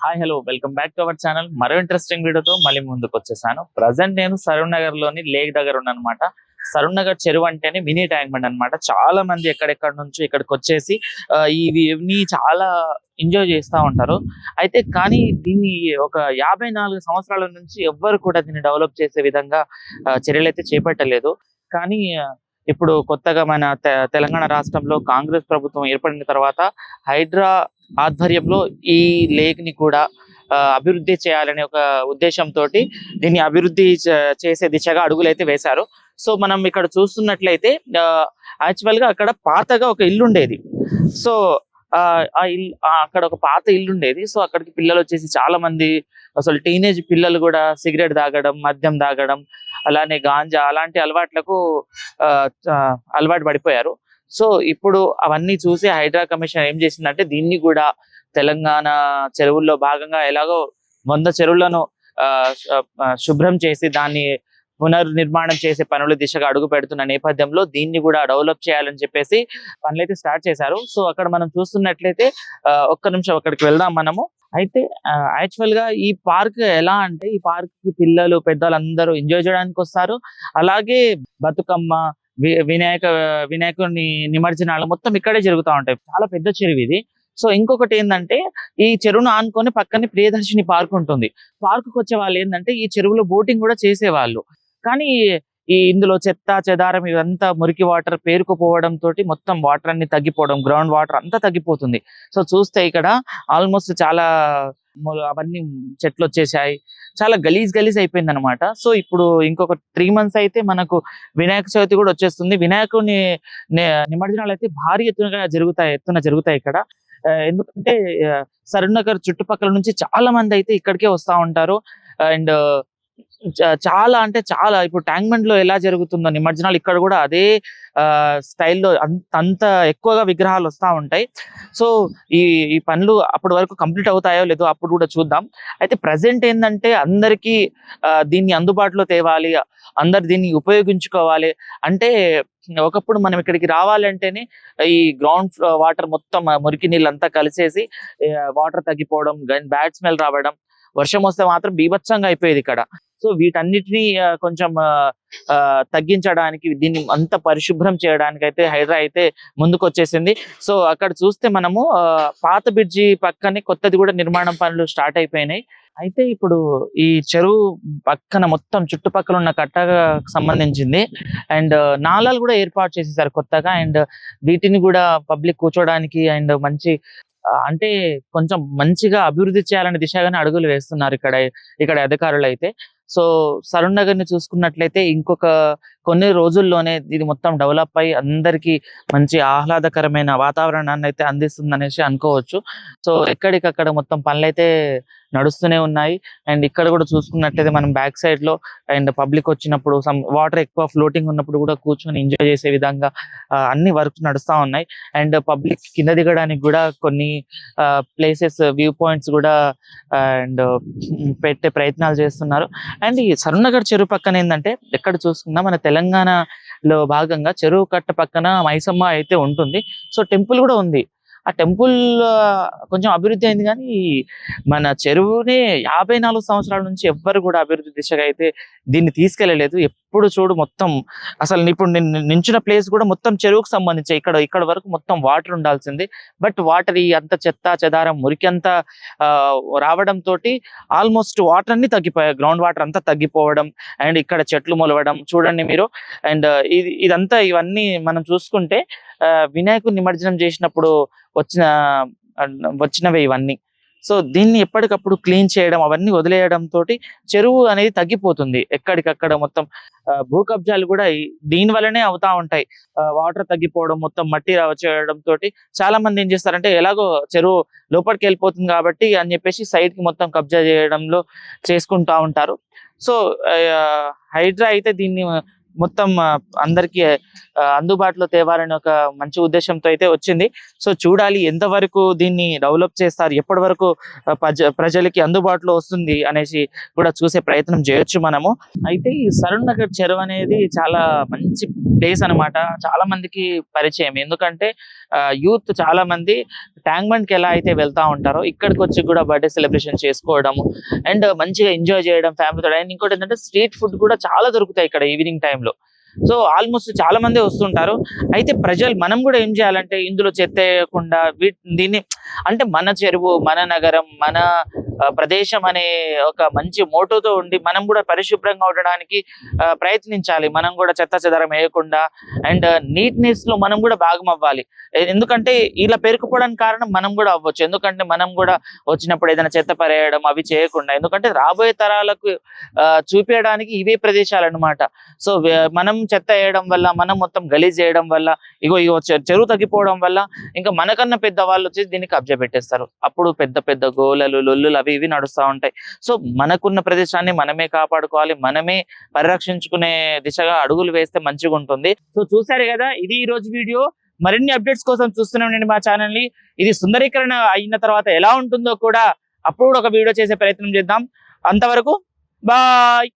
Hi hello welcome back to our channel. మరో interesting వీడియోతో మళ్ళీ ముందుకు వచ్చేసాను. ప్రజెంట్ నేను సరూర్ నగర్ లోని లేక్ దగ్గర ఉన్నానమాట. సరూర్ నగర్ చెరువు అంటేనే మినీ ట్యాంక్ బండ్ అనమాట. చాలా మంది ఎక్కడెక్కడ నుంచి ఇక్కడికి వచ్చేసి ఇవన్నీ చాలా ఎంజాయ్ చేస్తూ ఉంటారు. అయితే కానీ దీన్ని ఒక 54 సంవత్సరాల నుంచి ఎవ్వరు కూడా దీన్ని డెవలప్ చేసే విధంగా చర్యలు అయితే చేపట్టలేదు. కానీ ఇప్పుడు కొత్తగా మన తెలంగాణ రాష్ట్రంలో కాంగ్రెస్ ప్రభుత్వం ఏర్పడిన తర్వాత హైడ్రా ఆధ్వర్యంలో ఈ లేక్ ని కూడా అభివృద్ధి చేయాలనే ఒక ఉద్దేశంతో దీన్ని అభివృద్ధి చేసే దిశగా అడుగులు అయితే వేశారు. సో మనం ఇక్కడ చూస్తున్నట్లయితే యాక్చువల్ గా అక్కడ పాతగా ఒక ఇల్లు ఉండేది. సో ఆ ఇల్లు అక్కడ ఒక పాత ఇల్లు ఉండేది. సో అక్కడికి పిల్లలు వచ్చేసి చాలా మంది అసలు టీనేజ్ పిల్లలు కూడా సిగరెట్ తాగడం, మద్యం తాగడం, అలానే గాంజా అలాంటి అలవాట్లకు అలవాటు పడిపోయారు. సో ఇప్పుడు అవన్నీ చూసి హైడ్రా కమిషన్ ఏం చేసిందంటే దీన్ని కూడా తెలంగాణ చెరువుల్లో భాగంగా ఎలాగో 100 చెరువులను శుభ్రం చేసి దాన్ని పునర్నిర్మాణం చేసే పనుల దిశగా అడుగు పెడుతున్న నేపథ్యంలో దీన్ని కూడా డెవలప్ చేయాలని చెప్పేసి పనులైతే స్టార్ట్ చేశారు. సో అక్కడ మనం చూస్తున్నట్లయితే ఒక్క నిమిషం అక్కడికి వెళ్దాం మనము. అయితే యాక్చువల్ గా ఈ పార్క్ ఎలా అంటే ఈ పార్క్ కి పిల్లలు పెద్దలు అందరూ ఎంజాయ్ చేయడానికి వస్తారు. అలాగే బతుకమ్మ వినాయకుని నిమజ్జనాలు మొత్తం ఇక్కడే జరుగుతూ ఉంటాయి. చాలా పెద్ద చెరువు ఇది. సో ఇంకొకటి ఏంటంటే ఈ చెరువును ఆనుకొని పక్కనే ప్రియదర్శిని పార్క్ ఉంటుంది. పార్క్ కు వచ్చే వాళ్ళు ఏంటంటే ఈ చెరువులో బోటింగ్ కూడా చేసేవాళ్ళు. కానీ ఇందులో చెత్త చెదారం ఇదంతా మురికి వాటర్ పేరుకుపోవడం తోటి మొత్తం వాటర్ అన్ని తగ్గిపోవడం, గ్రౌండ్ వాటర్ అంతా తగ్గిపోతుంది. సో చూస్తే ఇక్కడ ఆల్మోస్ట్ చాలా అవన్నీ చెట్లు వచ్చేసాయి. చాలా గలీజ్ అయిపోయింది అనమాట. సో ఇప్పుడు ఇంకొక 3 months అయితే మనకు వినాయక చవితి కూడా వచ్చేస్తుంది. వినాయకుని నిమజ్జనాలు అయితే భారీ ఎత్తున జరుగుతాయి ఇక్కడ. ఎందుకంటే సరూర్ నగర్ చుట్టుపక్కల నుంచి చాలా మంది అయితే ఇక్కడికే వస్తూ ఉంటారు. అండ్ చాలా అంటే చాలా ఇప్పుడు ట్యాంక్ బండ్ లో ఎలా జరుగుతుందో నిమజ్జనాలు ఇక్కడ కూడా అదే స్టైల్లో అంత ఎక్కువగా విగ్రహాలు వస్తూ ఉంటాయి. సో ఈ పనులు అప్పటి వరకు కంప్లీట్ అవుతాయో లేదో అప్పుడు కూడా చూద్దాం. అయితే ప్రజెంట్ ఏంటంటే అందరికీ దీన్ని అందుబాటులో తేవాలి, అందరు దీన్ని ఉపయోగించుకోవాలి. అంటే ఒకప్పుడు మనం ఇక్కడికి రావాలంటేనే ఈ గ్రౌండ్ వాటర్ మొత్తం మురికి నీళ్ళంతా కలిసేసి వాటర్ తగ్గిపోవడం, బ్యాడ్ స్మెల్ రావడం, వర్షం వస్తే మాత్రం బీభత్సంగా అయిపోయేది ఇక్కడ. సో వీటన్నిటిని కొంచెం తగ్గించడానికి దీన్ని అంత పరిశుభ్రం చేయడానికి అయితే హైడ్రా అయితే ముందుకు వచ్చేసింది. సో అక్కడ చూస్తే మనము పాత బ్రిడ్జి పక్కనే కొత్తది కూడా నిర్మాణం పనులు స్టార్ట్ అయిపోయినాయి. అయితే ఇప్పుడు ఈ చెరువు పక్కన మొత్తం చుట్టుపక్కల ఉన్న కట్టకు సంబంధించింది అండ్ నాలాలు కూడా ఏర్పాటు చేసేసారు కొత్తగా. అండ్ వీటిని కూడా పబ్లిక్ కూర్చోడానికి అండ్ మంచి అంటే కొంచెం మంచిగా అభివృద్ధి చేయాలనే దిశగానే అడుగులు వేస్తున్నారు ఇక్కడ అధికారులు అయితే. సో సరూర్ నగర్ ని చూసుకున్నట్లయితే ఇంకొక కొన్ని రోజుల్లోనే ఇది మొత్తం డెవలప్ అయ్యి అందరికీ మంచి ఆహ్లాదకరమైన వాతావరణాన్ని అయితే అందిస్తుంది అనేసి అనుకోవచ్చు. సో ఎక్కడికక్కడ మొత్తం పనులు అయితే నడుస్తూనే ఉన్నాయి. అండ్ ఇక్కడ కూడా చూసుకున్నట్లయితే మనం బ్యాక్ సైడ్ లో అండ్ పబ్లిక్ వచ్చినప్పుడు వాటర్ ఎక్కువ ఫ్లోటింగ్ ఉన్నప్పుడు కూడా కూర్చొని ఎంజాయ్ చేసే విధంగా అన్ని వర్క్స్ నడుస్తూ ఉన్నాయి. అండ్ పబ్లిక్ కింద దిగడానికి కూడా కొన్ని ప్లేసెస్ వ్యూ పాయింట్స్ కూడా అండ్ పెట్టే ప్రయత్నాలు చేస్తున్నారు. అండ్ ఈ సరూర్ నగర్ చెరువు పక్కన ఏంటంటే ఎక్కడ చూసుకున్నా మన తెలంగాణలో భాగంగా చెరువు కట్ట పక్కన మైసమ్మ అయితే ఉంటుంది. సో టెంపుల్ కూడా ఉంది. ఆ టెంపుల్ కొంచెం అభివృద్ధి అయింది కానీ మన చెరువునే 54 సంవత్సరాల నుంచి ఎవ్వరు కూడా అభివృద్ధి దిశగా అయితే దీన్ని తీసుకెళ్లలేదు. ఎప్పుడు చూడు మొత్తం అసలు ఇప్పుడు నించిన ప్లేస్ కూడా మొత్తం చెరువుకు సంబంధించి ఇక్కడ వరకు మొత్తం వాటర్ ఉండాల్సింది. బట్ వాటర్ అంత చెత్త చెదారం మురికి అంతా రావడం తోటి ఆల్మోస్ట్ వాటర్ అన్ని తగ్గిపోయాయి. గ్రౌండ్ వాటర్ అంతా తగ్గిపోవడం అండ్ ఇక్కడ చెట్లు మొలవడం చూడండి మీరు. అండ్ ఇవన్నీ మనం చూసుకుంటే వినాయకుడి నిమజ్జనం చేసినప్పుడు వచ్చినవే ఇవన్నీ. సో దీన్ని ఎప్పటికప్పుడు క్లీన్ చేయడం అవన్నీ వదిలేయడం తోటి చెరువు అనేది తగ్గిపోతుంది. ఎక్కడికక్కడ మొత్తం భూ కబ్జాలు కూడా దీని వల్లనే అవుతా ఉంటాయి. వాటర్ తగ్గిపోవడం, మొత్తం మట్టి చేయడం తోటి చాలా మంది ఏం చేస్తారంటే ఎలాగో చెరువు లోపలికి వెళ్ళిపోతుంది కాబట్టి అని చెప్పేసి సైడ్ కి మొత్తం కబ్జా చేయడంలో చేసుకుంటా ఉంటారు. సో హైడ్రా అయితే దీన్ని మొత్తం అందరికి అందుబాటులో తేవాలని ఒక మంచి ఉద్దేశంతో అయితే వచ్చింది. సో చూడాలి ఎంతవరకు దీన్ని డెవలప్ చేస్తారు, ఎప్పటి వరకు ప్రజలకి అందుబాటులో వస్తుంది అనేసి కూడా చూసే ప్రయత్నం చేయొచ్చు మనము. అయితే ఈ సరూర్ నగర్ చెరువు అనేది చాలా మంచి ప్లేస్ అన్నమాట. చాలా మందికి పరిచయం, ఎందుకంటే యూత్ చాలా మంది ట్యాంక్ బండ్ కి ఎలా అయితే వెళ్తా ఉంటారో ఇక్కడికి వచ్చి కూడా బర్త్డే సెలబ్రేషన్ చేసుకోవడం అండ్ మంచిగా ఎంజాయ్ చేయడం ఫ్యామిలీతో. అండ్ ఇంకోటి ఏంటంటే స్ట్రీట్ ఫుడ్ కూడా చాలా దొరుకుతాయి ఇక్కడ ఈవినింగ్ టైంలో. సో ఆల్మోస్ట్ చాలా మంది వస్తుంటారు. అయితే మనం కూడా ఏం చేయాలంటే ఇందులో చెత్త వేయకుండా దీన్ని అంటే మన చెరువు, మన నగరం, మన ప్రదేశం అనే ఒక మంచి మోటోతో ఉండి మనం కూడా పరిశుభ్రంగా ఉండడానికి ప్రయత్నించాలి. మనం కూడా చెత్త చెదరం వేయకుండా అండ్ నీట్నెస్ లో మనం కూడా భాగం అవ్వాలి. ఎందుకంటే ఇలా పేరుకుపోవడానికి కారణం మనం కూడా అవ్వచ్చు. ఎందుకంటే మనం కూడా వచ్చినప్పుడు ఏదైనా చెత్త పరేయడం అవి చేయకుండా, ఎందుకంటే రాబోయే తరాలకు చూపించడానికి ఇవే ప్రదేశాలు అన్నమాట. సో మనం చెత్త వేయడం వల్ల, మనం మొత్తం గలీజ్ చేయడం వల్ల, ఇగో చెరువు తగ్గిపోవడం వల్ల ఇంకా మనకన్నా పెద్ద వాళ్ళు వచ్చి దీన్ని కబ్జా పెట్టేస్తారు. అప్పుడు పెద్ద పెద్ద గోలలు, లొల్లులు అవి ఇవి నడుస్తూ ఉంటాయి. సో మనకున్న ప్రదేశాన్ని మనమే కాపాడుకోవాలి, మనమే పరిరక్షించుకునే దిశగా అడుగులు వేస్తే మంచిగా ఉంటుంది. సో చూసారు కదా, ఇది ఈ రోజు వీడియో. మరిన్ని అప్డేట్స్ కోసం చూస్తూనే ఉండండి మా ఛానల్ ని. ఇది సుందరీకరణ అయిన తర్వాత ఎలా ఉంటుందో కూడా అప్పుడు ఒక వీడియో చేసే ప్రయత్నం చేద్దాం. అంతవరకు బాయ్.